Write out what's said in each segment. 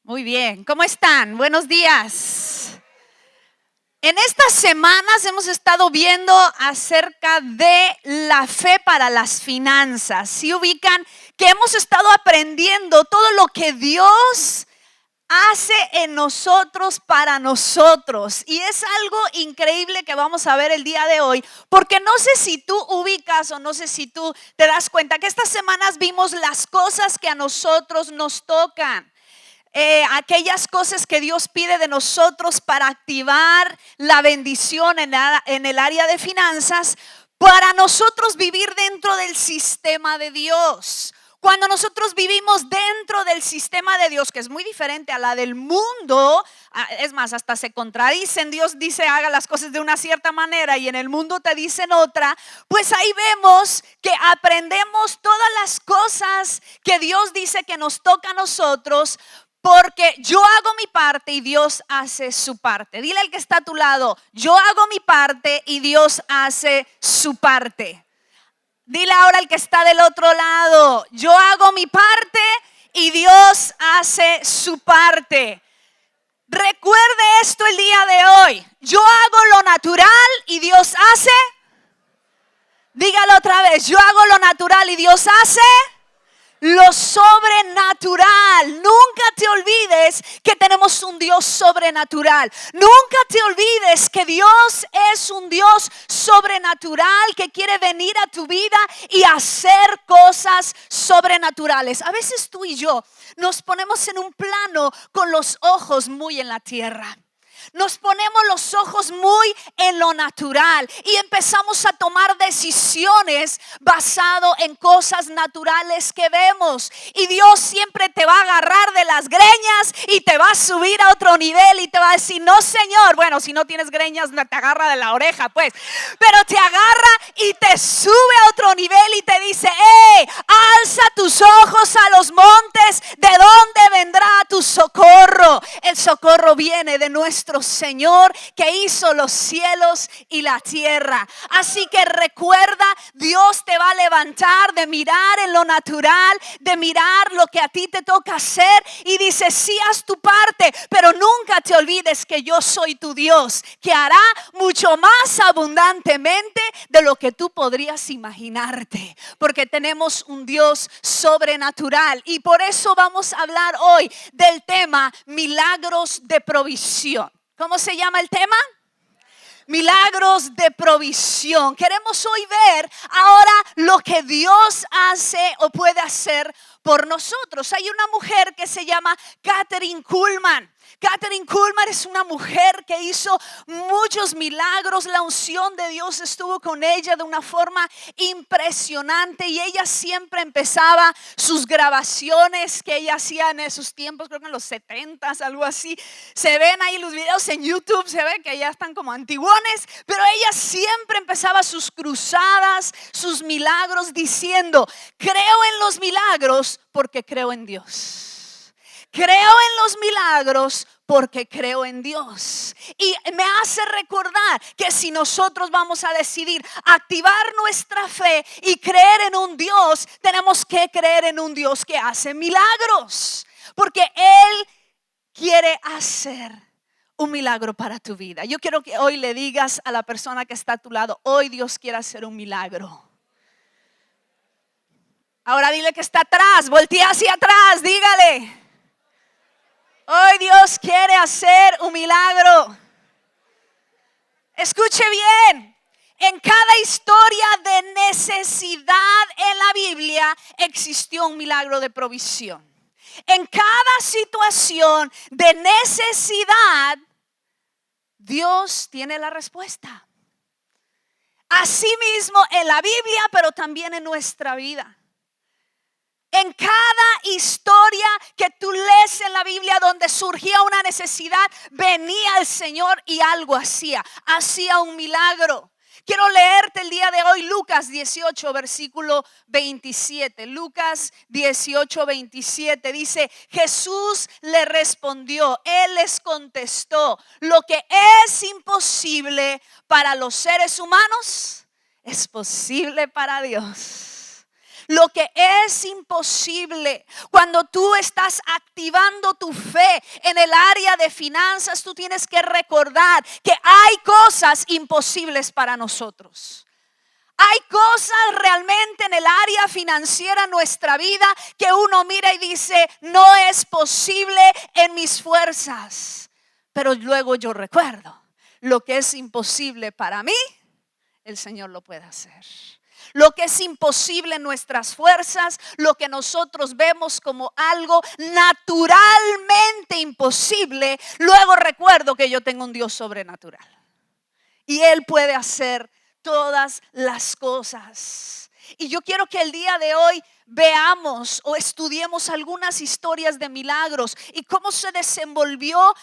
Muy bien, ¿cómo están? Buenos días. En estas semanas hemos estado viendo acerca de la fe para las finanzas. Si ubican que hemos estado aprendiendo todo lo que Dios hace en nosotros para nosotros. Y es algo increíble que vamos a ver el día de hoy, porque no sé si tú ubicas o no sé si tú te das cuenta que estas semanas vimos las cosas que a nosotros nos tocan. Aquellas cosas que Dios pide de nosotros para activar la bendición en el área de finanzas, para nosotros vivir dentro del sistema de Dios. Cuando nosotros vivimos dentro del sistema de Dios, que es muy diferente a la del mundo, es más, hasta se contradicen. Dios dice haga las cosas de una cierta manera y en el mundo te dicen otra. Pues ahí vemos que aprendemos todas las cosas que Dios dice que nos toca a nosotros, porque yo hago mi parte y Dios hace su parte. Dile al que está a tu lado, yo hago mi parte y Dios hace su parte. Dile ahora al que está del otro lado, yo hago mi parte y Dios hace su parte. Recuerde esto el día de hoy. Yo hago lo natural y Dios hace. Dígalo otra vez, yo hago lo natural y Dios hace lo sobrenatural. Nunca te olvides que tenemos un Dios sobrenatural. Nunca te olvides que Dios es un Dios sobrenatural que quiere venir a tu vida y hacer cosas sobrenaturales. A veces tú y yo nos ponemos en un plano con los ojos muy en la tierra. Nos ponemos los ojos muy en lo natural y empezamos a tomar decisiones basado en cosas naturales que vemos. Y Dios siempre te va a agarrar de las greñas y te va a subir a otro nivel y te va a decir, no Señor, bueno, si no tienes greñas te agarra de la oreja pues, pero te agarra y te sube a otro nivel y te dice, alza tus ojos a los montes, ¿de dónde vendrá tu socorro? El socorro viene de nuestro Señor que hizo los cielos y la tierra. Así que recuerda, Dios te va a levantar de mirar en lo natural, de mirar lo que a ti te toca hacer y dice, sí, haz tu parte, pero nunca te olvides que yo soy tu Dios, que hará mucho más abundantemente de lo que tú podrías imaginarte, porque tenemos un Dios sobrenatural. Y por eso vamos a hablar hoy del tema milagros de provisión. ¿Cómo se llama el tema? Milagros de provisión. Queremos hoy ver ahora lo que Dios hace o puede hacer por nosotros. Hay una mujer que se llama Kathryn Kuhlman. Kathryn Kuhlman es una mujer que hizo muchos milagros. La unción de Dios estuvo con ella de una forma impresionante y ella siempre empezaba sus grabaciones que ella hacía en esos tiempos, creo que en los 70s, algo así. Se ven ahí los videos en YouTube, se ve que ya están como antiguones, pero ella siempre empezaba sus cruzadas, sus milagros diciendo, creo en los milagros porque creo en Dios. Creo en los milagros porque creo en Dios. Y me hace recordar que si nosotros vamos a decidir activar nuestra fe y creer en un Dios, tenemos que creer en un Dios que hace milagros, porque Él quiere hacer un milagro para tu vida. Yo quiero que hoy le digas a la persona que está a tu lado, hoy Dios quiere hacer un milagro. Ahora dile que está atrás, voltea hacia atrás, dígale. Hoy Dios quiere hacer un milagro. Escuche bien, en cada historia de necesidad en la Biblia existió un milagro de provisión. En cada situación de necesidad, Dios tiene la respuesta. Asimismo en la Biblia, pero también en nuestra vida. En cada historia que tú lees en la Biblia donde surgía una necesidad, venía el Señor y algo hacía un milagro. Quiero leerte el día de hoy Lucas 18, versículo 27. Lucas 18, 27 dice, Jesús le respondió, Él les contestó, lo que es imposible para los seres humanos es posible para Dios. Lo que es imposible, cuando tú estás activando tu fe en el área de finanzas, tú tienes que recordar que hay cosas imposibles para nosotros. Hay cosas realmente en el área financiera en nuestra vida que uno mira y dice, no es posible en mis fuerzas. Pero luego yo recuerdo, lo que es imposible para mí, el Señor lo puede hacer. Lo que es imposible en nuestras fuerzas, lo que nosotros vemos como algo naturalmente imposible, luego recuerdo que yo tengo un Dios sobrenatural. Y Él puede hacer todas las cosas. Y yo quiero que el día de hoy veamos o estudiemos algunas historias de milagros y cómo se desenvolvió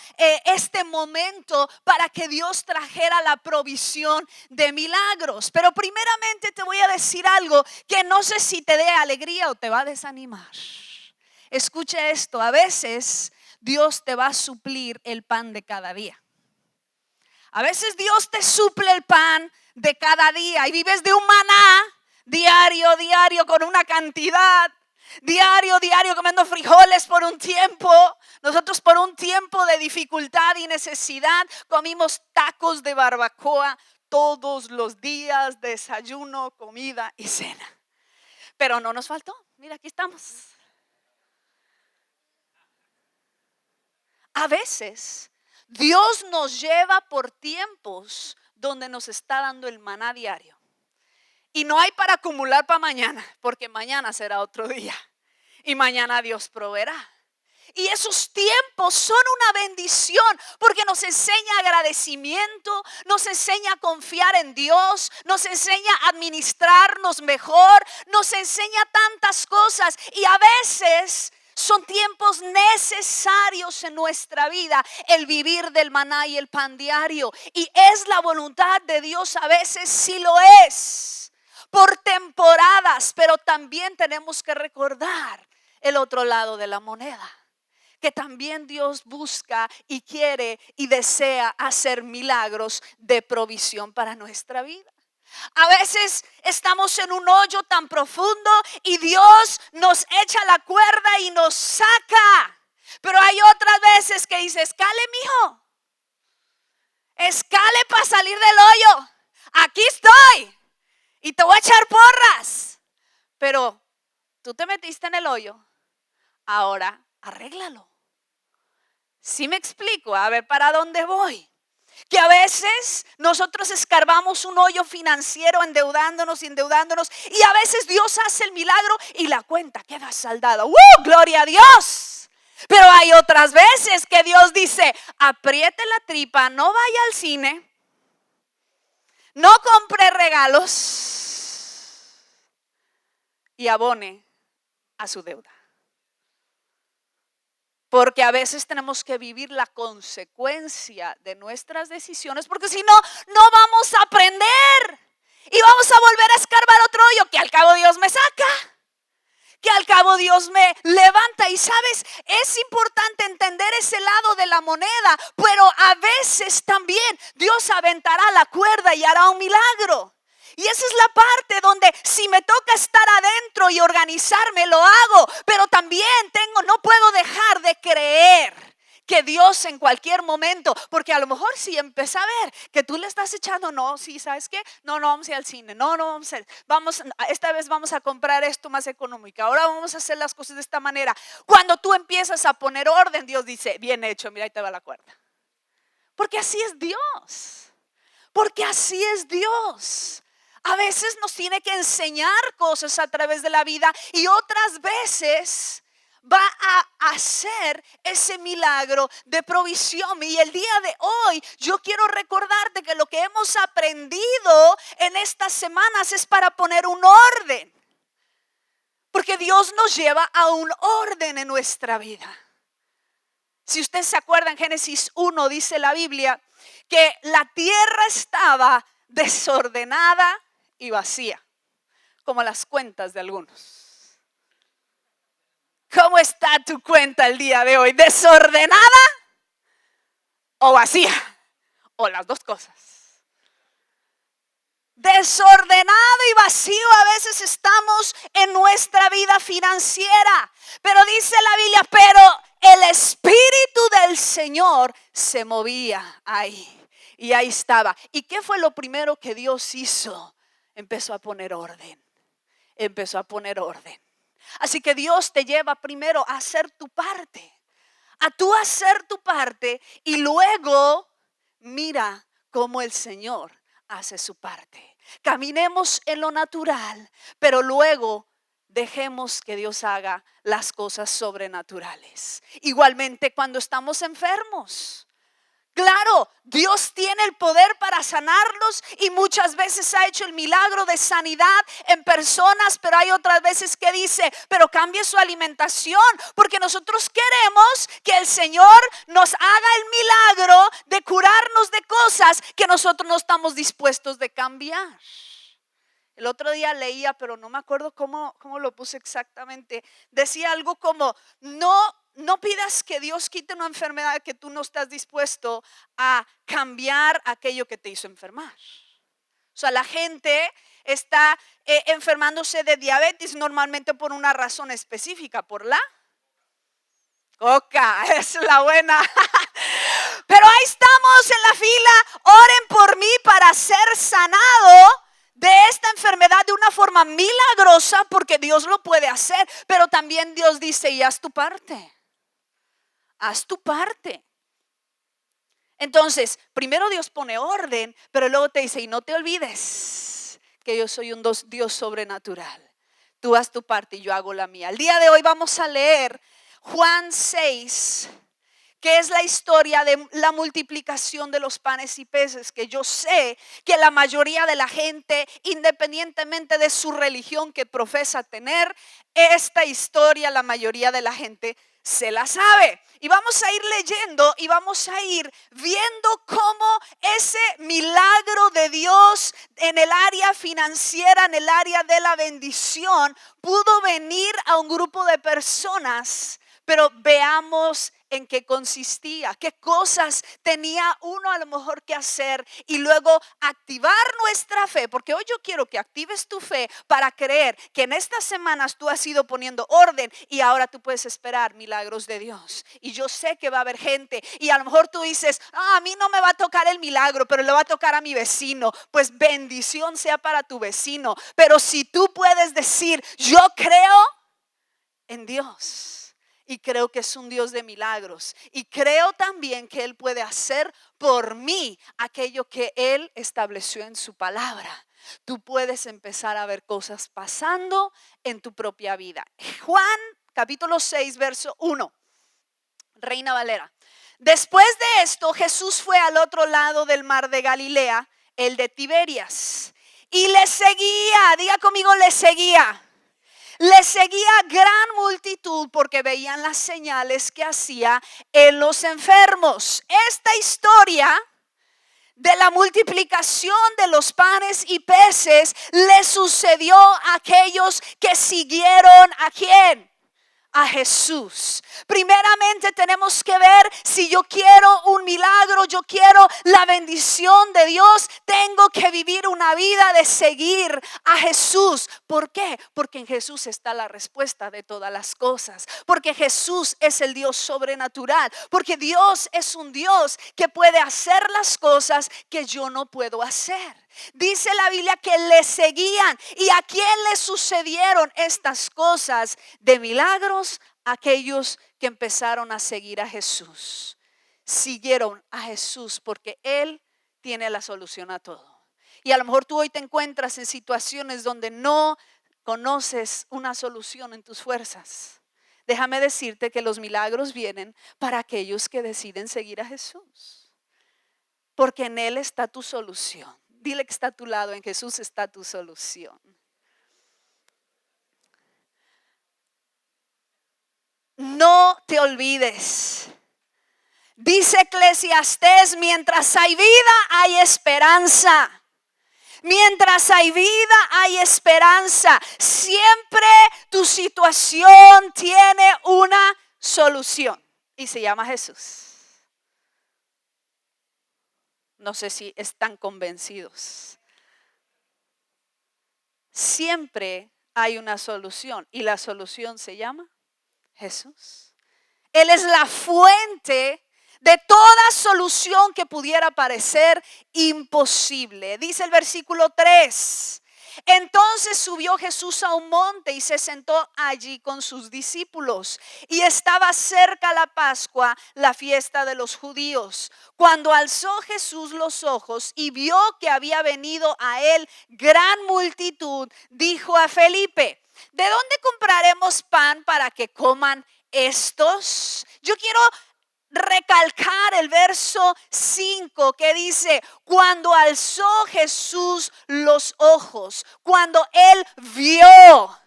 este momento para que Dios trajera la provisión de milagros. Pero primeramente te voy a decir algo que no sé si te dé alegría o te va a desanimar. Escuche esto, a veces Dios te va a suplir el pan de cada día. A veces Dios te suple el pan de cada día y vives de un maná diario con una cantidad, diario comiendo frijoles por un tiempo. Nosotros por un tiempo de dificultad y necesidad comimos tacos de barbacoa todos los días, desayuno, comida y cena. Pero no nos faltó, mira, aquí estamos. A veces Dios nos lleva por tiempos donde nos está dando el maná diario. Y no hay para acumular para mañana, porque mañana será otro día. Y mañana Dios proveerá. Y esos tiempos son una bendición porque nos enseña agradecimiento, nos enseña a confiar en Dios, nos enseña a administrarnos mejor, nos enseña tantas cosas. Y a veces son tiempos necesarios en nuestra vida, el vivir del maná y el pan diario. Y es la voluntad de Dios, a veces sí lo es, por temporadas, pero también tenemos que recordar el otro lado de la moneda, que también Dios busca y quiere y desea hacer milagros de provisión para nuestra vida. A veces estamos en un hoyo tan profundo y Dios nos echa la cuerda y nos saca. Pero hay otras veces que dice, escale, mijo, escale para salir del hoyo. Aquí estoy y te voy a echar porras. Pero tú te metiste en el hoyo, ahora arréglalo. ¿Sí me explico? A ver, ¿para dónde voy? Que a veces nosotros escarbamos un hoyo financiero endeudándonos y a veces Dios hace el milagro y la cuenta queda saldada. ¡Gloria a Dios! Pero hay otras veces que Dios dice, apriete la tripa, no vaya al cine, no compre regalos y abone a su deuda. Porque a veces tenemos que vivir la consecuencia de nuestras decisiones, porque si no, no vamos a aprender y vamos a volver a escarbar otro hoyo que al cabo Dios me saca, que al cabo Dios me levanta. Y sabes, es importante entender ese lado de la moneda, pero a veces también Dios aventará la cuerda y hará un milagro. Y esa es la parte donde si me toca estar adentro y organizarme, lo hago. Pero también no puedo dejar de creer que Dios en cualquier momento, porque a lo mejor si empieza a ver que tú le estás echando, no, sí, ¿sabes qué? No vamos a ir al cine, no vamos esta vez vamos a comprar esto más económico, ahora vamos a hacer las cosas de esta manera. Cuando tú empiezas a poner orden, Dios dice, bien hecho, mira, ahí te va la cuerda. Porque así es Dios, porque así es Dios. A veces nos tiene que enseñar cosas a través de la vida y otras veces va a hacer ese milagro de provisión. Y el día de hoy yo quiero recordarte que lo que hemos aprendido en estas semanas es para poner un orden. Porque Dios nos lleva a un orden en nuestra vida. Si usted se acuerda, en Génesis 1 dice la Biblia que la tierra estaba desordenada y vacía, como las cuentas de algunos. ¿Cómo está tu cuenta el día de hoy? ¿Desordenada o vacía? O las dos cosas. desordenado y vacío a veces estamos en nuestra vida financiera. Pero dice la Biblia, pero el Espíritu del Señor se movía ahí. Y ahí estaba. ¿Y qué fue lo primero que Dios hizo? Empezó a poner orden. Empezó a poner orden. Así que Dios te lleva primero a hacer tu parte. A tú hacer tu parte y luego mira cómo el Señor hace su parte. Caminemos en lo natural, pero luego dejemos que Dios haga las cosas sobrenaturales. Igualmente cuando estamos enfermos. Claro, Dios tiene el poder para sanarlos y muchas veces ha hecho el milagro de sanidad en personas, pero hay otras veces que dice, pero cambie su alimentación, porque nosotros queremos que el Señor nos haga el milagro de curarnos de cosas que nosotros no estamos dispuestos de cambiar. El otro día leía, pero no me acuerdo cómo lo puse exactamente. Decía algo como, no pidas que Dios quite una enfermedad que tú no estás dispuesto a cambiar aquello que te hizo enfermar. O sea, la gente está enfermándose de diabetes normalmente por una razón específica, por la coca, es la buena. Pero ahí estamos en la fila, oren por mí para ser sanado de esta enfermedad de una forma milagrosa, porque Dios lo puede hacer, pero también Dios dice, y haz tu parte. Haz tu parte. Entonces, primero Dios pone orden, pero luego te dice, y no te olvides que yo soy un Dios sobrenatural. Tú haz tu parte y yo hago la mía. El día de hoy vamos a leer Juan 6, que es la historia de la multiplicación de los panes y peces, que yo sé que la mayoría de la gente, independientemente de su religión que profesa tener, esta historia la mayoría de la gente se la sabe. Y vamos a ir leyendo y vamos a ir viendo cómo ese milagro de Dios en el área financiera, en el área de la bendición, pudo venir a un grupo de personas. Pero veamos en qué consistía, qué cosas tenía uno a lo mejor que hacer y luego activar nuestra fe, porque hoy yo quiero que actives tu fe para creer que en estas semanas tú has ido poniendo orden y ahora tú puedes esperar milagros de Dios. Y yo sé que va a haber gente y a lo mejor tú dices, a mí no me va a tocar el milagro, pero le va a tocar a mi vecino. Pues bendición sea para tu vecino. Pero si tú puedes decir, yo creo en Dios. Y creo que es un Dios de milagros. Y creo también que Él puede hacer por mí aquello que Él estableció en su palabra. Tú puedes empezar a ver cosas pasando en tu propia vida. Juan capítulo 6 verso 1. Reina Valera. Después de esto, Jesús fue al otro lado del mar de Galilea, el de Tiberias. Y le seguía, diga conmigo, le seguía. Le seguía gran multitud porque veían las señales que hacía en los enfermos. Esta historia de la multiplicación de los panes y peces le sucedió a aquellos que siguieron ¿a quién? A Jesús. Primeramente tenemos que ver si yo quiero un milagro, yo quiero la bendición de Dios, tengo que vivir una vida de seguir a Jesús. ¿Por qué? Porque en Jesús está la respuesta de todas las cosas. Porque Jesús es el Dios sobrenatural. Porque Dios es un Dios que puede hacer las cosas que yo no puedo hacer. Dice la Biblia que le seguían. ¿Y a quién le sucedieron estas cosas de milagros? Aquellos que empezaron a seguir a Jesús. Siguieron a Jesús porque Él tiene la solución a todo. Y a lo mejor tú hoy te encuentras en situaciones donde no conoces una solución en tus fuerzas. Déjame decirte que los milagros vienen para aquellos que deciden seguir a Jesús. Porque en Él está tu solución. Dile que está a tu lado, en Jesús está tu solución. No te olvides. Dice Eclesiastés, mientras hay vida hay esperanza. Mientras hay vida hay esperanza. Siempre tu situación tiene una solución y se llama Jesús. No sé si están convencidos. siempre hay una solución y la solución se llama Jesús. Él es la fuente de toda solución que pudiera parecer imposible. Dice el versículo 3. Entonces subió Jesús a un monte y se sentó allí con sus discípulos. Y estaba cerca la Pascua, la fiesta de los judíos. Cuando alzó Jesús los ojos y vio que había venido a él gran multitud, dijo a Felipe: ¿de dónde compraremos pan para que coman estos? Yo quiero recalcar el verso 5 que dice: cuando alzó Jesús los ojos, cuando él vio.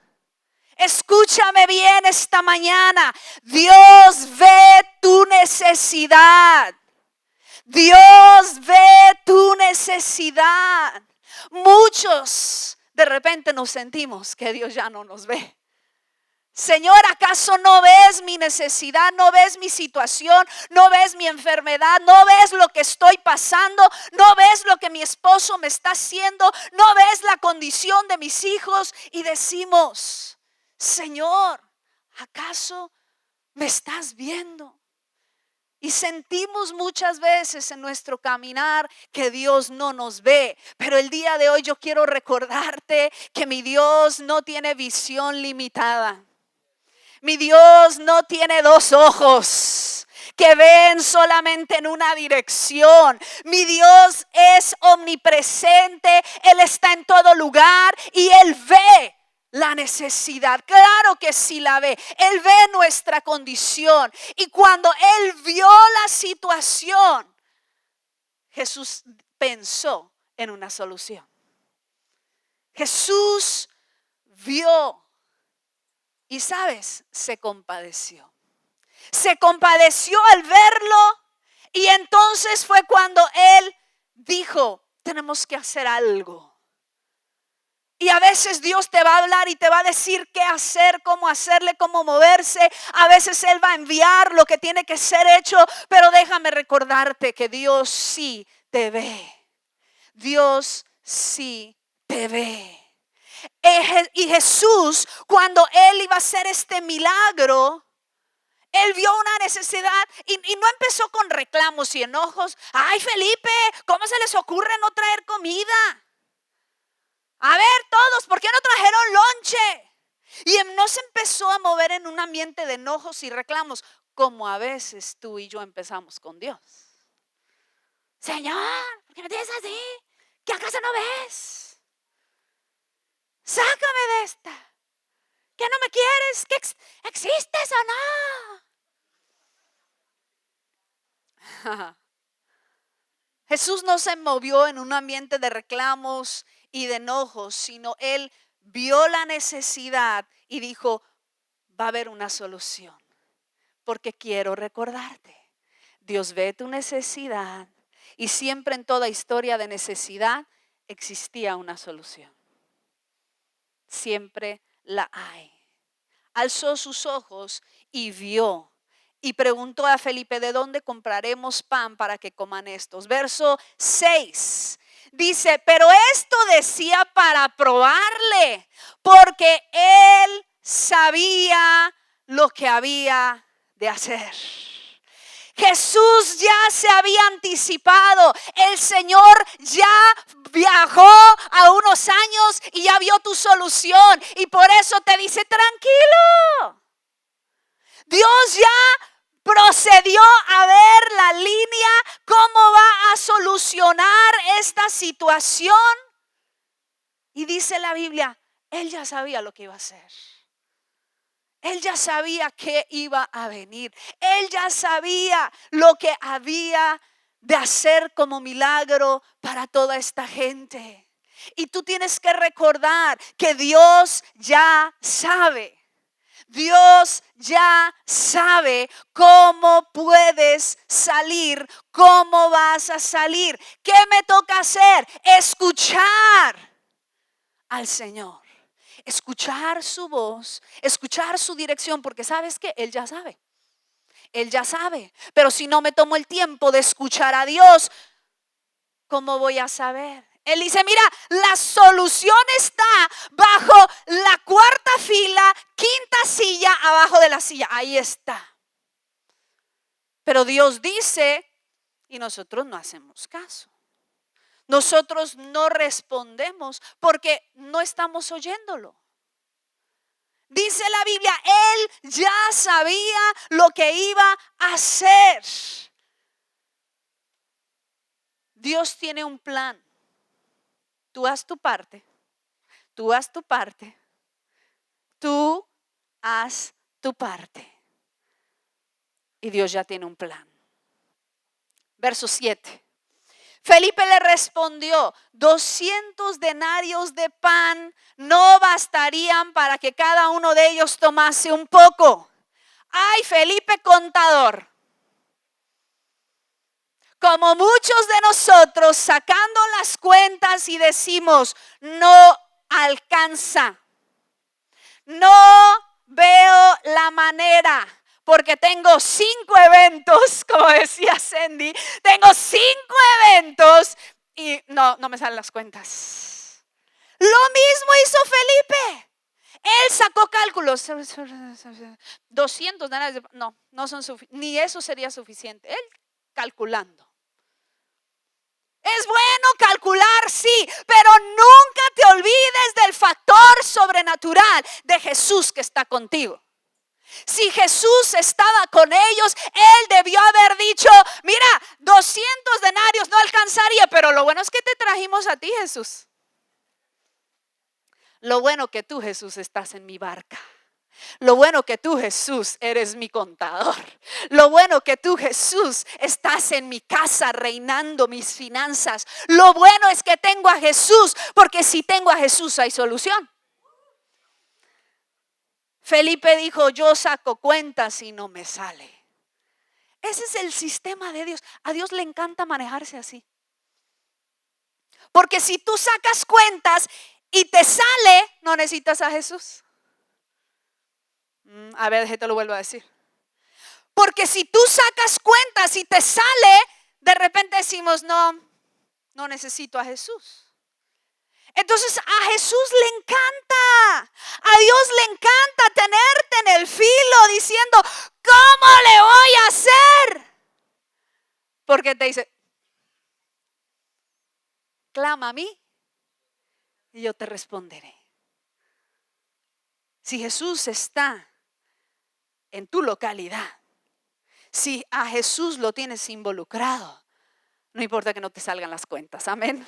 Escúchame bien esta mañana. Dios ve tu necesidad. Dios ve tu necesidad. Muchos de repente nos sentimos que Dios ya no nos ve. Señor, ¿acaso no ves mi necesidad? ¿No ves mi situación? ¿No ves mi enfermedad? ¿No ves lo que estoy pasando? ¿No ves lo que mi esposo me está haciendo? ¿No ves la condición de mis hijos? Y decimos: Señor, ¿acaso me estás viendo? Y sentimos muchas veces en nuestro caminar que Dios no nos ve. Pero el día de hoy yo quiero recordarte que mi Dios no tiene visión limitada. Mi Dios no tiene dos ojos que ven solamente en una dirección. Mi Dios es omnipresente. Él está en todo lugar y Él ve la necesidad. Claro que sí la ve. Él ve nuestra condición. Y cuando Él vio la situación, Jesús pensó en una solución. Jesús vio. Y sabes, se compadeció. Se compadeció al verlo. Y entonces fue cuando él dijo: tenemos que hacer algo. Y a veces Dios te va a hablar y te va a decir qué hacer, cómo hacerle, cómo moverse. A veces Él va a enviar lo que tiene que ser hecho. Pero déjame recordarte que Dios sí te ve. Dios sí te ve. Y Jesús, cuando Él iba a hacer este milagro, Él vio una necesidad y no empezó con reclamos y enojos. Ay, Felipe, ¿cómo se les ocurre no traer comida? A ver todos, ¿por qué no trajeron lonche? Y no se empezó a mover en un ambiente de enojos y reclamos, como a veces tú y yo empezamos con Dios. Señor, ¿por qué me tienes así? ¿Qué acaso no ves? Sácame de esta. ¿Que no me quieres? ¿Que existes o no? Jesús no se movió en un ambiente de reclamos y de enojos, sino Él vio la necesidad y dijo: va a haber una solución. Porque quiero recordarte, Dios ve tu necesidad y siempre en toda historia de necesidad existía una solución. Siempre la hay. Alzó sus ojos y vio. Y preguntó a Felipe: ¿de dónde compraremos pan para que coman estos? Verso 6 dice: pero esto decía para probarle, porque él sabía lo que había de hacer. Jesús ya se había anticipado. El Señor ya viajó a unos años y ya vio tu solución. Y por eso te dice: tranquilo. Dios ya procedió a ver la línea, cómo va a solucionar esta situación. Y dice la Biblia, Él ya sabía lo que iba a hacer. Él ya sabía que iba a venir. Él ya sabía lo que había de hacer como milagro para toda esta gente. Y tú tienes que recordar que Dios ya sabe. Dios ya sabe cómo puedes salir, cómo vas a salir. ¿Qué me toca hacer? Escuchar al Señor. Escuchar su voz, escuchar su dirección, porque sabes que Él ya sabe. Él ya sabe. Pero si no me tomo el tiempo de escuchar a Dios, ¿cómo voy a saber? Él dice, mira, la solución está bajo la cuarta fila, quinta silla, abajo de la silla. Ahí está. Pero Dios dice y nosotros no hacemos caso. Nosotros no respondemos porque no estamos oyéndolo. Dice la Biblia, Él ya sabía lo que iba a hacer. Dios tiene un plan. Tú haz tu parte. Tú haz tu parte. Tú haz tu parte. Y Dios ya tiene un plan. Verso 7. Felipe le respondió, 200 denarios de pan no bastarían para que cada uno de ellos tomase un poco. Ay, Felipe contador. Como muchos de nosotros sacando las cuentas y decimos, no alcanza. No veo la manera. Porque tengo 5 eventos, como decía Cindy, tengo 5 eventos y no me salen las cuentas. Lo mismo hizo Felipe. Él sacó cálculos. 200 denarios, no son suficientes, ni eso sería suficiente. Él calculando. Es bueno calcular, sí, pero nunca te olvides del factor sobrenatural de Jesús que está contigo. Si Jesús estaba con ellos, Él debió haber dicho, mira, 200 denarios no alcanzaría, pero lo bueno es que te trajimos a ti, Jesús. Lo bueno que tú, Jesús, estás en mi barca. Lo bueno que tú, Jesús, eres mi contador. Lo bueno que tú, Jesús, estás en mi casa reinando mis finanzas. Lo bueno es que tengo a Jesús, porque si tengo a Jesús hay solución. Felipe dijo, yo saco cuentas y no me sale. Ese es el sistema de Dios. A Dios le encanta manejarse así. Porque si tú sacas cuentas y te sale, no necesitas a Jesús. A ver, te lo vuelvo a decir. Porque si tú sacas cuentas y te sale, de repente decimos, no necesito a Jesús. Entonces a Jesús le encanta, a Dios le encanta tenerte en el filo diciendo, ¿cómo le voy a hacer? Porque te dice, clama a mí y yo te responderé. Si Jesús está en tu localidad, si a Jesús lo tienes involucrado, no importa que no te salgan las cuentas, amén.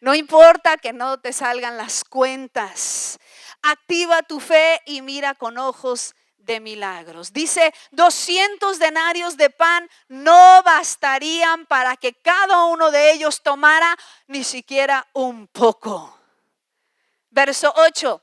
No importa que no te salgan las cuentas. Activa tu fe y mira con ojos de milagros. Dice, 200 denarios de pan no bastarían para que cada uno de ellos tomara ni siquiera un poco. Verso 8.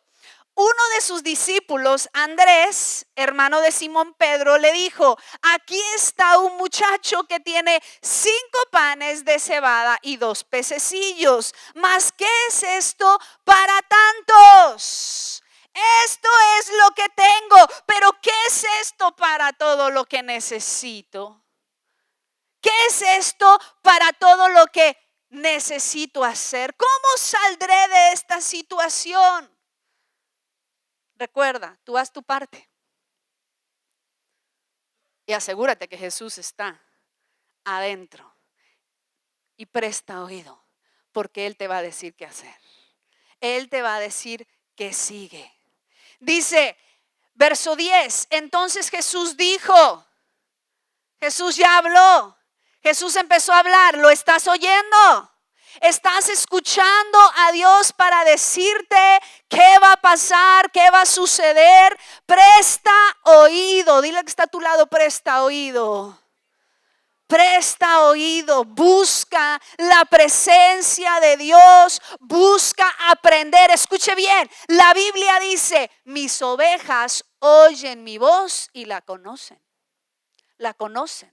Uno de sus discípulos, Andrés, hermano de Simón Pedro, le dijo, aquí está un muchacho que tiene 5 panes de cebada y 2 pececillos. ¿Mas qué es esto para tantos? Esto es lo que tengo, pero ¿qué es esto para todo lo que necesito? ¿Qué es esto para todo lo que necesito hacer? ¿Cómo saldré de esta situación? Recuerda, tú haz tu parte y asegúrate que Jesús está adentro y presta oído, porque Él te va a decir qué hacer. Él te va a decir qué sigue. Dice, verso 10, entonces Jesús dijo, Jesús ya habló, Jesús empezó a hablar, ¿lo estás oyendo? ¿Estás escuchando a Dios para decirte qué va a pasar, qué va a suceder? Presta oído. Dile que está a tu lado, presta oído. Presta oído, busca la presencia de Dios, busca aprender. Escuche bien, la Biblia dice, mis ovejas oyen mi voz y la conocen. La conocen.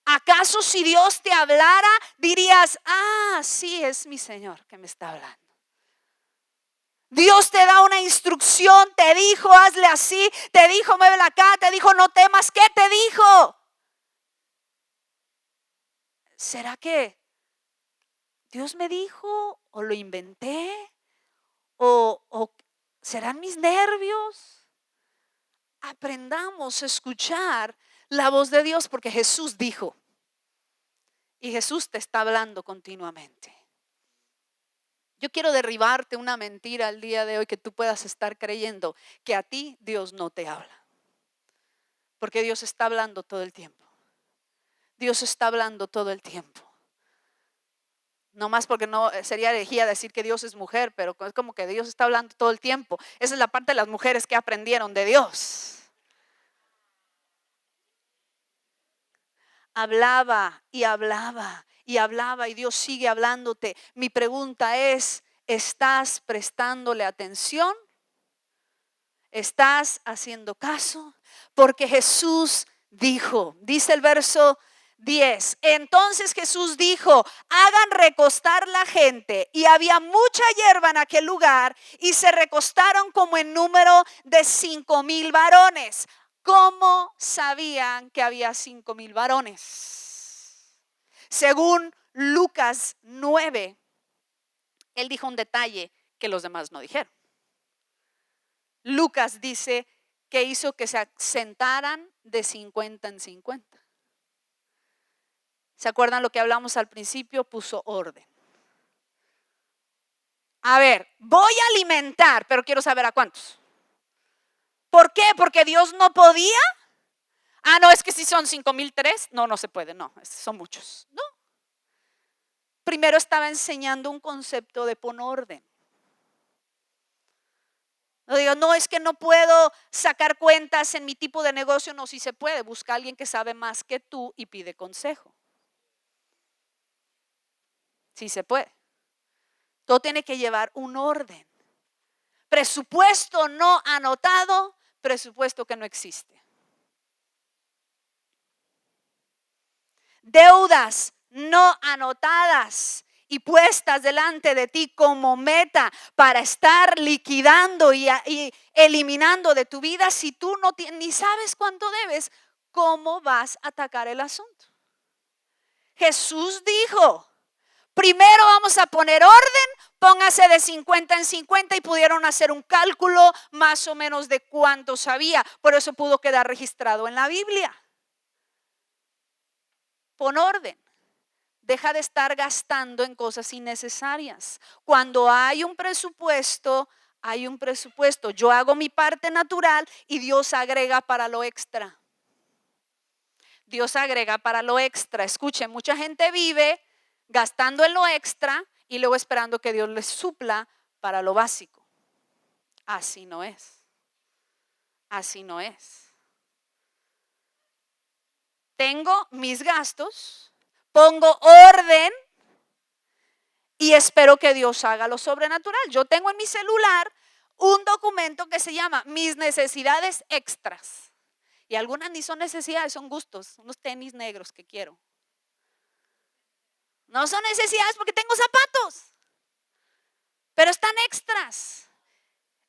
¿Acaso si Dios te hablara, dirías, sí es mi Señor que me está hablando? Dios te da una instrucción, te dijo, hazle así, te dijo, muévele acá, te dijo, no temas, ¿qué te dijo? ¿Será que ¿Dios me dijo o lo inventé? ¿O serán mis nervios? Aprendamos a escuchar la voz de Dios porque Jesús dijo. Y Jesús te está hablando continuamente. Yo quiero derribarte una mentira el día de hoy que tú puedas estar creyendo que a ti Dios no te habla. Porque Dios está hablando todo el tiempo. Dios está hablando todo el tiempo. No más porque no sería herejía decir que Dios es mujer, pero es como que Dios está hablando todo el tiempo. Esa es la parte de las mujeres que aprendieron de Dios. Hablaba y hablaba y hablaba y Dios sigue hablándote. Mi pregunta es, ¿estás prestándole atención? ¿Estás haciendo caso? Porque Jesús dijo, dice el verso 10, entonces Jesús dijo, hagan recostar la gente, y había mucha hierba en aquel lugar, y se recostaron como en número de 5,000 varones. ¿Cómo sabían que había 5,000 varones? Según Lucas 9, él dijo un detalle que los demás no dijeron. Lucas dice que hizo que se sentaran de 50 en 50. ¿Se acuerdan lo que hablamos al principio? Puso orden. A ver, voy a alimentar, pero quiero saber a cuántos. ¿Por qué? Porque Dios no podía. Ah, no, es que si son 5,003, no se puede, no, son muchos. No. Primero estaba enseñando un concepto de pon orden. No digo, no, es que no puedo sacar cuentas en mi tipo de negocio. No, sí se puede. Busca a alguien que sabe más que tú y pide consejo. Sí se puede. Todo tiene que llevar un orden. Presupuesto no anotado, presupuesto que no existe. Deudas no anotadas y puestas delante de ti como meta para estar liquidando y eliminando de tu vida. Si tú no ni sabes cuánto debes, ¿cómo vas a atacar el asunto? Jesús dijo, primero vamos a poner orden, póngase de 50 en 50, y pudieron hacer un cálculo más o menos de cuántos había. Por eso pudo quedar registrado en la Biblia. Pon orden. Deja de estar gastando en cosas innecesarias. Cuando hay un presupuesto, hay un presupuesto. Yo hago mi parte natural y Dios agrega para lo extra. Dios agrega para lo extra. Escuchen, mucha gente vive gastando en lo extra y luego esperando que Dios les supla para lo básico. Así no es. Así no es. Tengo mis gastos, pongo orden y espero que Dios haga lo sobrenatural. Yo tengo en mi celular un documento que se llama mis necesidades extras. Y algunas ni son necesidades, son gustos, unos tenis negros que quiero. No son necesidades porque tengo zapatos, pero están extras.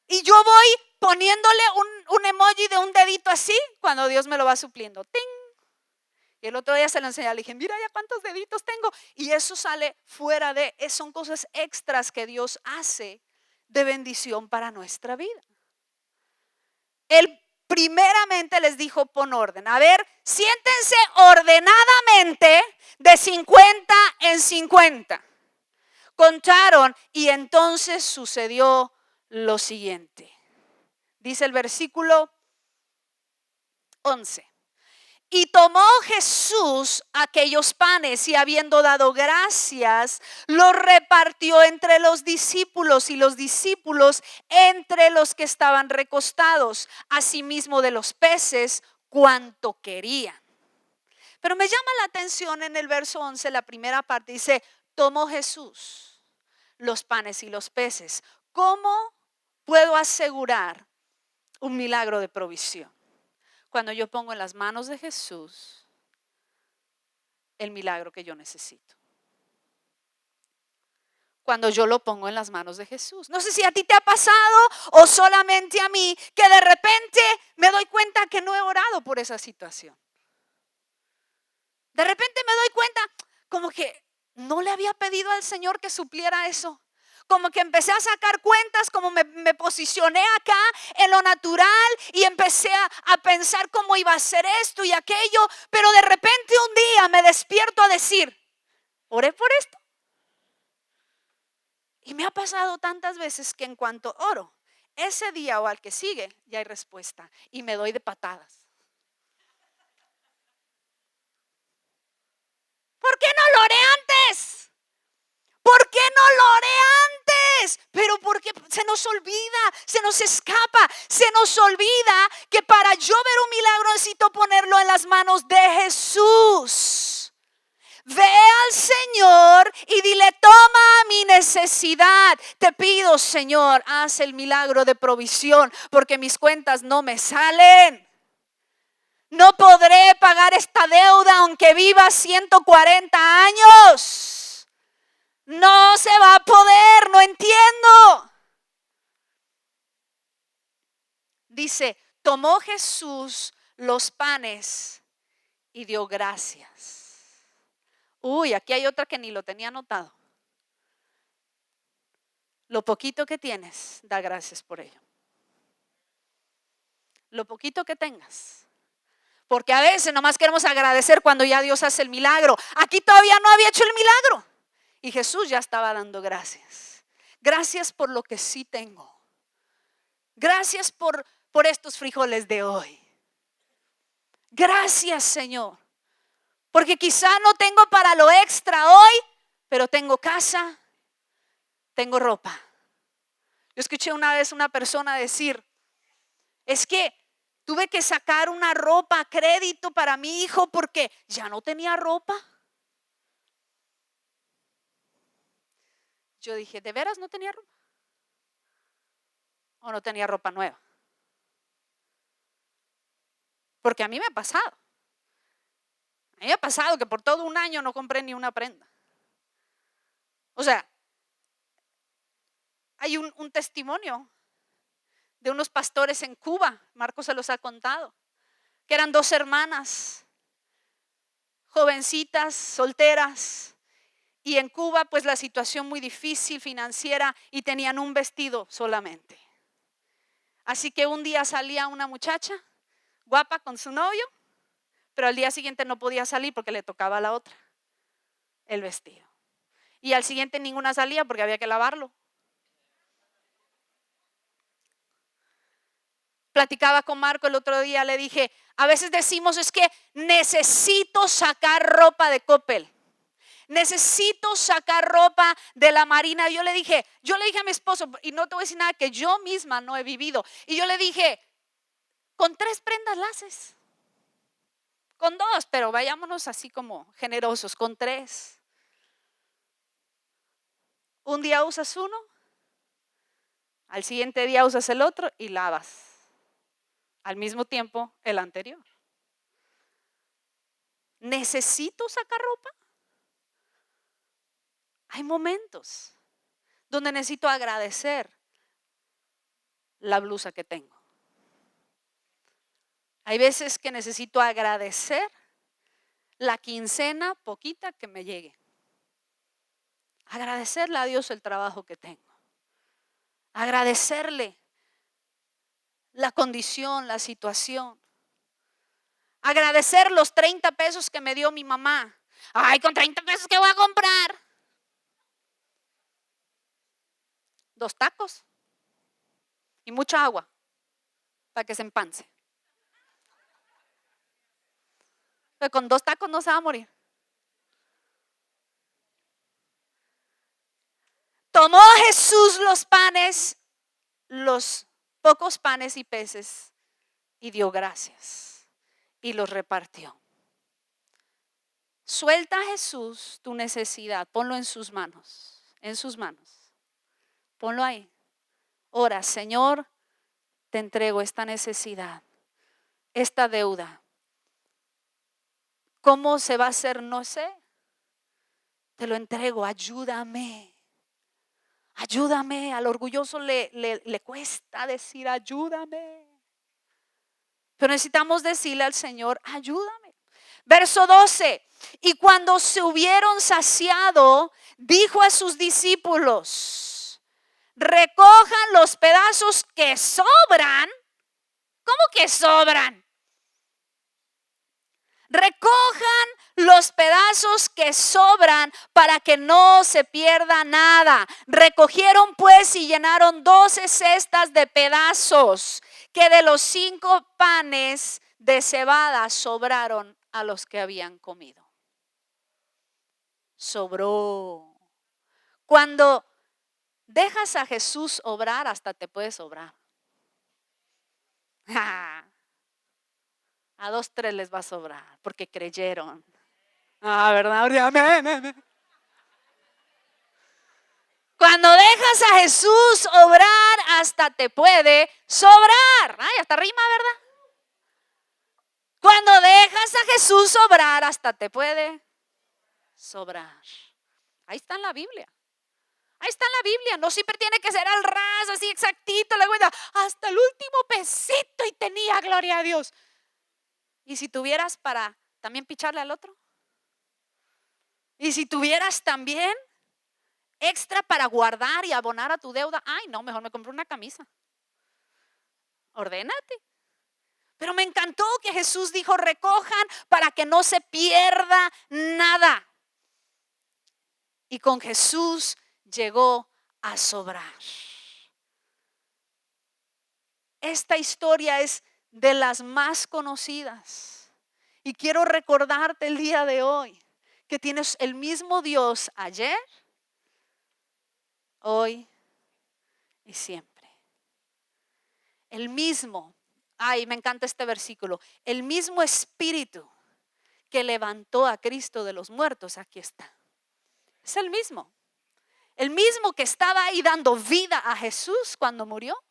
Y yo voy poniéndole un emoji de un dedito así cuando Dios me lo va supliendo. ¡Ting! Y el otro día se lo enseñé, le dije, mira ya cuántos deditos tengo. Y eso sale fuera de, son cosas extras que Dios hace de bendición para nuestra vida. Él primeramente les dijo, pon orden. A ver, siéntense ordenadamente de 50 en 50. Contaron y entonces sucedió lo siguiente. Dice el versículo 11. Y tomó Jesús aquellos panes y habiendo dado gracias, los repartió entre los discípulos y los discípulos entre los que estaban recostados, asimismo de los peces cuanto querían. Pero me llama la atención en el verso 11, la primera parte, dice, tomó Jesús los panes y los peces. ¿Cómo puedo asegurar un milagro de provisión? Cuando yo pongo en las manos de Jesús el milagro que yo necesito. Cuando yo lo pongo en las manos de Jesús. No sé si a ti te ha pasado o solamente a mí, que de repente me doy cuenta que no he orado por esa situación. De repente me doy cuenta como que no le había pedido al Señor que supliera eso. Como que empecé a sacar cuentas, como me posicioné acá en lo natural y empecé a pensar cómo iba a ser esto y aquello. Pero de repente un día me despierto a decir, oré por esto. Y me ha pasado tantas veces que en cuanto oro, ese día o al que sigue, ya hay respuesta. Y me doy de patadas. ¿Por qué no lo oré antes? ¿Por qué no lo oré antes? Pero porque se nos olvida, se nos escapa, se nos olvida que para yo ver un milagro necesito ponerlo en las manos de Jesús. Ve al Señor y dile, toma mi necesidad. Te pido, Señor, haz el milagro de provisión porque mis cuentas no me salen. No podré pagar esta deuda aunque viva 140 años. No se va a poder, no entiendo. Dice, tomó Jesús los panes y dio gracias. Uy, aquí hay otra que ni lo tenía anotado. Lo poquito que tienes, da gracias por ello. Lo poquito que tengas. Porque a veces nomás queremos agradecer cuando ya Dios hace el milagro. Aquí todavía no había hecho el milagro. Y Jesús ya estaba dando gracias. Gracias por lo que sí tengo. Gracias por estos frijoles de hoy. Gracias, Señor. Porque quizá no tengo para lo extra hoy, pero tengo casa, tengo ropa. Yo escuché una vez una persona decir, es que tuve que sacar una ropa a crédito para mi hijo porque ya no tenía ropa. Yo dije, ¿de veras no tenía ropa? ¿O no tenía ropa nueva? Porque a mí me ha pasado. A mí me ha pasado que por todo un año no compré ni una prenda. O sea, hay un testimonio de unos pastores en Cuba, Marcos se los ha contado, que eran 2 hermanas, jovencitas, solteras, y en Cuba pues la situación muy difícil financiera y tenían un vestido solamente. Así que un día salía una muchacha guapa con su novio, pero al día siguiente no podía salir porque le tocaba a la otra el vestido. Y al siguiente ninguna salía porque había que lavarlo. Platicaba con Marco el otro día, le dije, a veces decimos es que necesito sacar ropa de Coppel. Necesito sacar ropa de la Marina. Yo le dije a mi esposo, y no te voy a decir nada que yo misma no he vivido. Y yo le dije, con 3 prendas la haces. Con 2, pero vayámonos así como generosos, con 3. Un día usas uno, al siguiente día usas el otro y lavas al mismo tiempo el anterior. ¿Necesito sacar ropa? Hay momentos donde necesito agradecer la blusa que tengo. Hay veces que necesito agradecer la quincena poquita que me llegue. Agradecerle a Dios el trabajo que tengo. Agradecerle la condición, la situación. Agradecer los 30 pesos que me dio mi mamá. Ay, con 30 pesos ¿qué voy a comprar? 2 tacos y mucha agua para que se empance. Pero con 2 tacos no se va a morir. Tomó Jesús los panes, los pocos panes y peces, y dio gracias y los repartió. Suelta a Jesús tu necesidad, ponlo en sus manos, ponlo ahí. Ora, Señor, te entrego esta necesidad, esta deuda. ¿Cómo se va a hacer? No sé. Te lo entrego, ayúdame. Ayúdame. Al orgulloso le cuesta decir ayúdame. Pero necesitamos decirle al Señor, ayúdame. Verso 12. Y cuando se hubieron saciado, dijo a sus discípulos: recojan los pedazos que sobran. ¿Cómo que sobran? Recojan los pedazos que sobran para que no se pierda nada. Recogieron pues y llenaron 12 cestas de pedazos que de los 5 panes de cebada sobraron a los que habían comido. Sobró. Cuando dejas a Jesús obrar, hasta te puede sobrar. A 2, 3 les va a sobrar porque creyeron. ¿Verdad? Amén. Cuando dejas a Jesús obrar, hasta te puede sobrar. Ay, hasta rima, ¿verdad? Cuando dejas a Jesús obrar, hasta te puede sobrar. Ahí está en la Biblia. Ahí está en la Biblia. No siempre tiene que ser al ras, así exactito. La cuenta hasta el último pesito y tenía, gloria a Dios. ¿Y si tuvieras para también picharle al otro? ¿Y si tuvieras también extra para guardar y abonar a tu deuda? Ay, no, mejor me compro una camisa. Ordénate. Pero me encantó que Jesús dijo: recojan para que no se pierda nada. Y con Jesús llegó a sobrar. Esta historia es de las más conocidas. Y quiero recordarte el día de hoy que tienes el mismo Dios ayer, hoy y siempre. El mismo, ay, me encanta este versículo, el mismo Espíritu que levantó a Cristo de los muertos, aquí está. Es el mismo que estaba ahí dando vida a Jesús cuando murió.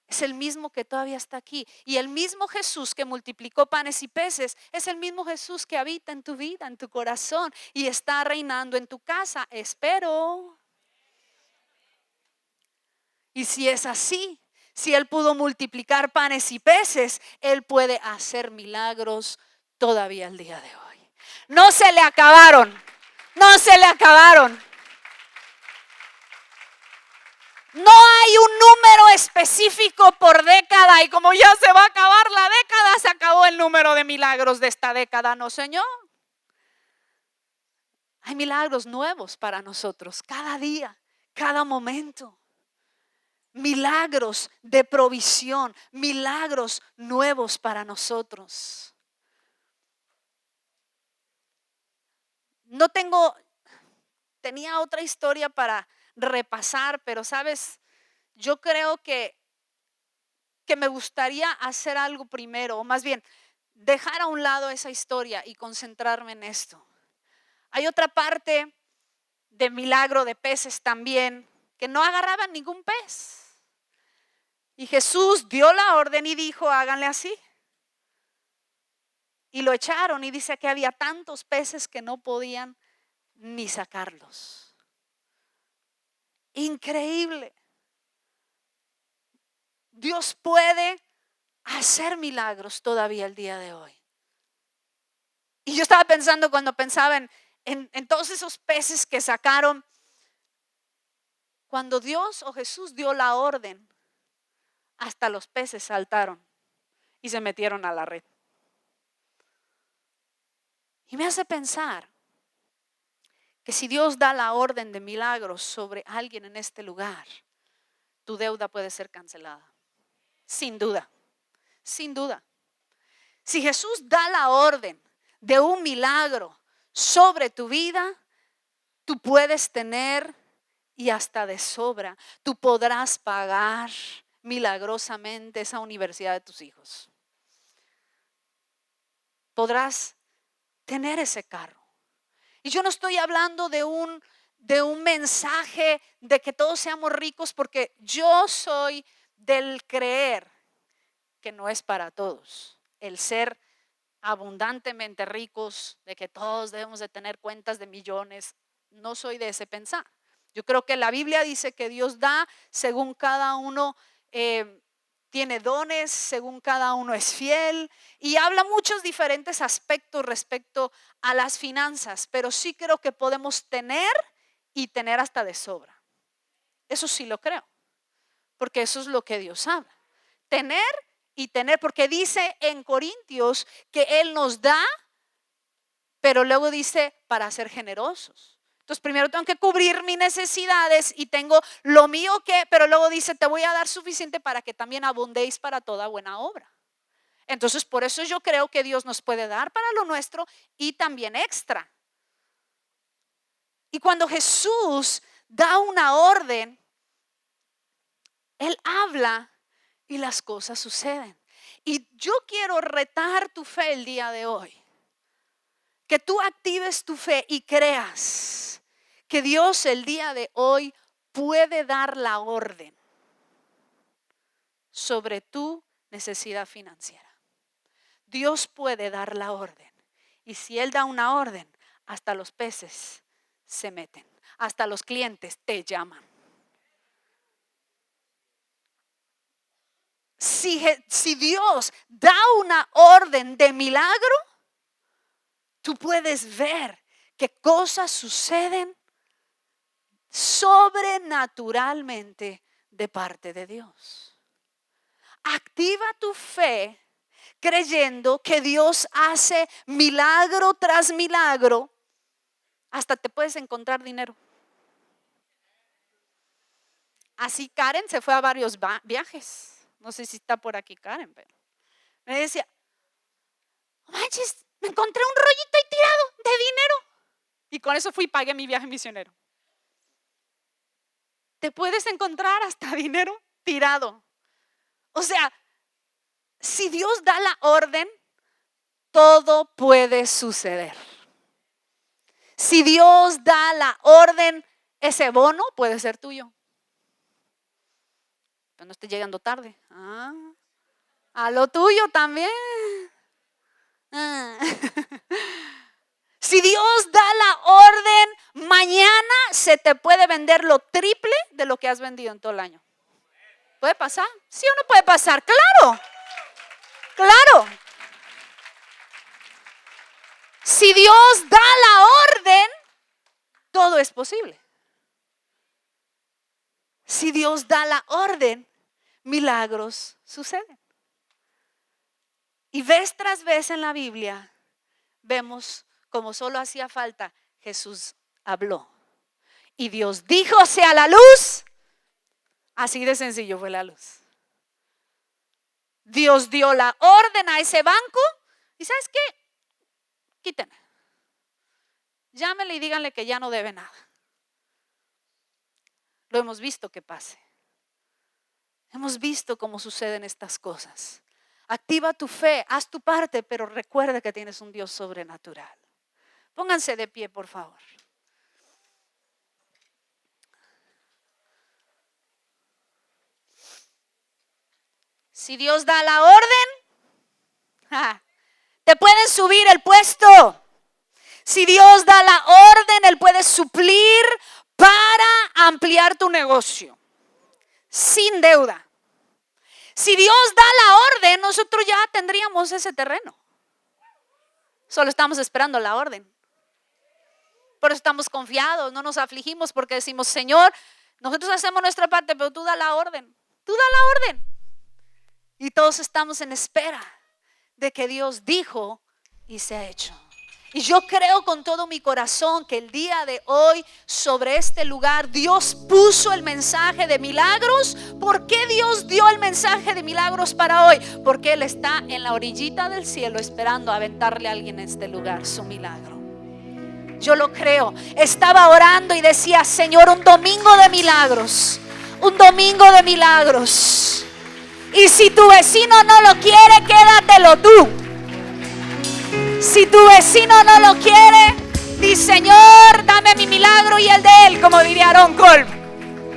Es el mismo que todavía está aquí. Y el mismo Jesús que multiplicó panes y peces es el mismo Jesús que habita en tu vida, en tu corazón, y está reinando en tu casa. Espero. Y si es así, si Él pudo multiplicar panes y peces, Él puede hacer milagros todavía el día de hoy. No se le acabaron. No se le acabaron. No hay un número específico por década y como ya se va a acabar la década, se acabó el número de milagros de esta década. No, Señor. Hay milagros nuevos para nosotros cada día, cada momento. Milagros de provisión, milagros nuevos para nosotros. Tenía otra historia para repasar, pero sabes, yo creo que me gustaría hacer algo primero, o más bien dejar a un lado esa historia y concentrarme en esto. Hay otra parte de milagro de peces también, que no agarraban ningún pez. Y Jesús dio la orden y dijo: háganle así. Y lo echaron y dice que había tantos peces que no podían ni sacarlos. Increíble. Dios puede hacer milagros todavía el día de hoy. Y yo estaba pensando cuando pensaba en todos esos peces que sacaron, cuando Dios o Jesús dio la orden, hasta los peces saltaron y se metieron a la red. Y me hace pensar que si Dios da la orden de milagros sobre alguien en este lugar, tu deuda puede ser cancelada. Sin duda, sin duda. Si Jesús da la orden de un milagro sobre tu vida, tú puedes tener y hasta de sobra. Tú podrás pagar milagrosamente esa universidad de tus hijos. Podrás tener ese carro. Y yo no estoy hablando de un mensaje de que todos seamos ricos, porque yo soy del creer que no es para todos el ser abundantemente ricos, de que todos debemos de tener cuentas de millones. No soy de ese pensar. Yo creo que la Biblia dice que Dios da según cada uno tiene dones según cada uno es fiel, y habla muchos diferentes aspectos respecto a las finanzas, pero sí creo que podemos tener y tener hasta de sobra. Eso sí lo creo, porque eso es lo que Dios habla. Tener y tener, porque dice en Corintios que Él nos da, pero luego dice para ser generosos. Entonces primero tengo que cubrir mis necesidades y tengo lo mío pero luego dice te voy a dar suficiente para que también abundéis para toda buena obra. Entonces por eso yo creo que Dios nos puede dar para lo nuestro y también extra. Y cuando Jesús da una orden, Él habla y las cosas suceden. Y yo quiero retar tu fe el día de hoy. Que tú actives tu fe y creas que Dios el día de hoy puede dar la orden sobre tu necesidad financiera. Dios puede dar la orden. Y si Él da una orden, hasta los peces se meten, hasta los clientes te llaman. Si Dios da una orden de milagro, tú puedes ver que cosas suceden sobrenaturalmente de parte de Dios. Activa tu fe creyendo que Dios hace milagro tras milagro. Hasta te puedes encontrar dinero. Así Karen se fue a varios viajes. No sé si está por aquí Karen, pero me decía, manches, me encontré un rollito ahí tirado de dinero. Y con eso fui y pagué mi viaje misionero. Te puedes encontrar hasta dinero tirado. O sea, si Dios da la orden, todo puede suceder. Si Dios da la orden, ese bono puede ser tuyo. Pero no estés llegando tarde. A lo tuyo también. Si Dios da la orden, mañana se te puede vender lo triple de lo que has vendido en todo el año. ¿Puede pasar? ¿Sí o no puede pasar? Claro. Claro. Si Dios da la orden, todo es posible. Si Dios da la orden, milagros suceden. Y vez tras vez en la Biblia vemos como solo hacía falta, Jesús habló. Y Dios dijo sea la luz. Así de sencillo fue la luz. Dios dio la orden a ese banco. ¿Y sabes qué? Quítenme. Llámenle y díganle que ya no debe nada. Lo hemos visto que pase. Hemos visto cómo suceden estas cosas. Activa tu fe, haz tu parte, pero recuerda que tienes un Dios sobrenatural. Pónganse de pie, por favor. Si Dios da la orden, te pueden subir el puesto. Si Dios da la orden, Él puede suplir para ampliar tu negocio sin deuda. Si Dios da la orden, nosotros ya tendríamos ese terreno. Solo estamos esperando la orden. Por eso estamos confiados, no nos afligimos porque decimos, Señor, nosotros hacemos nuestra parte, pero tú da la orden. Tú da la orden. Y todos estamos en espera de que Dios dijo y se ha hecho. Y yo creo con todo mi corazón que el día de hoy sobre este lugar Dios puso el mensaje de milagros. ¿Por qué Dios dio el mensaje de milagros para hoy? Porque Él está en la orillita del cielo esperando a aventarle a alguien en este lugar su milagro. Yo lo creo. Estaba orando y decía, Señor, un domingo de milagros. Un domingo de milagros. Y si tu vecino no lo quiere, quédatelo tú. Si tu vecino no lo quiere, di, Señor, dame mi milagro y el de él, como diría Aaron Cole.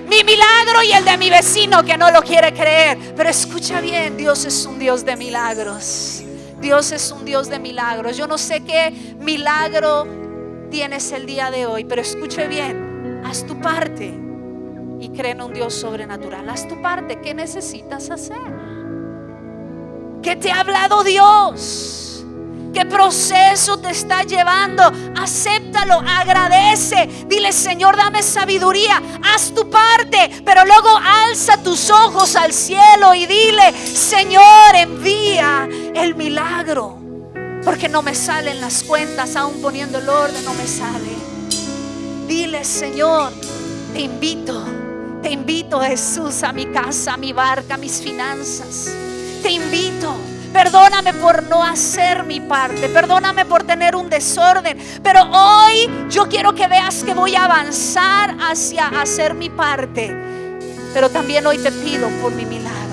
Mi milagro y el de mi vecino que no lo quiere creer. Pero escucha bien, Dios es un Dios de milagros. Dios es un Dios de milagros. Yo no sé qué milagro tienes el día de hoy, pero escuche bien, haz tu parte y cree en un Dios sobrenatural. Haz tu parte. ¿Qué necesitas hacer? ¿Qué te ha hablado Dios? ¿Qué proceso te está llevando? Acéptalo, agradece. Dile: Señor, dame sabiduría. Haz tu parte, pero luego alza tus ojos al cielo y dile: Señor, envía el milagro. Porque no me salen las cuentas, aún poniendo el orden no me sale. Dile: Señor, te invito, Jesús, a mi casa, a mi barca, a mis finanzas. Te invito. Perdóname por no hacer mi parte. Perdóname por tener un desorden. Pero hoy yo quiero que veas que voy a avanzar hacia hacer mi parte. Pero también hoy te pido por mi milagro.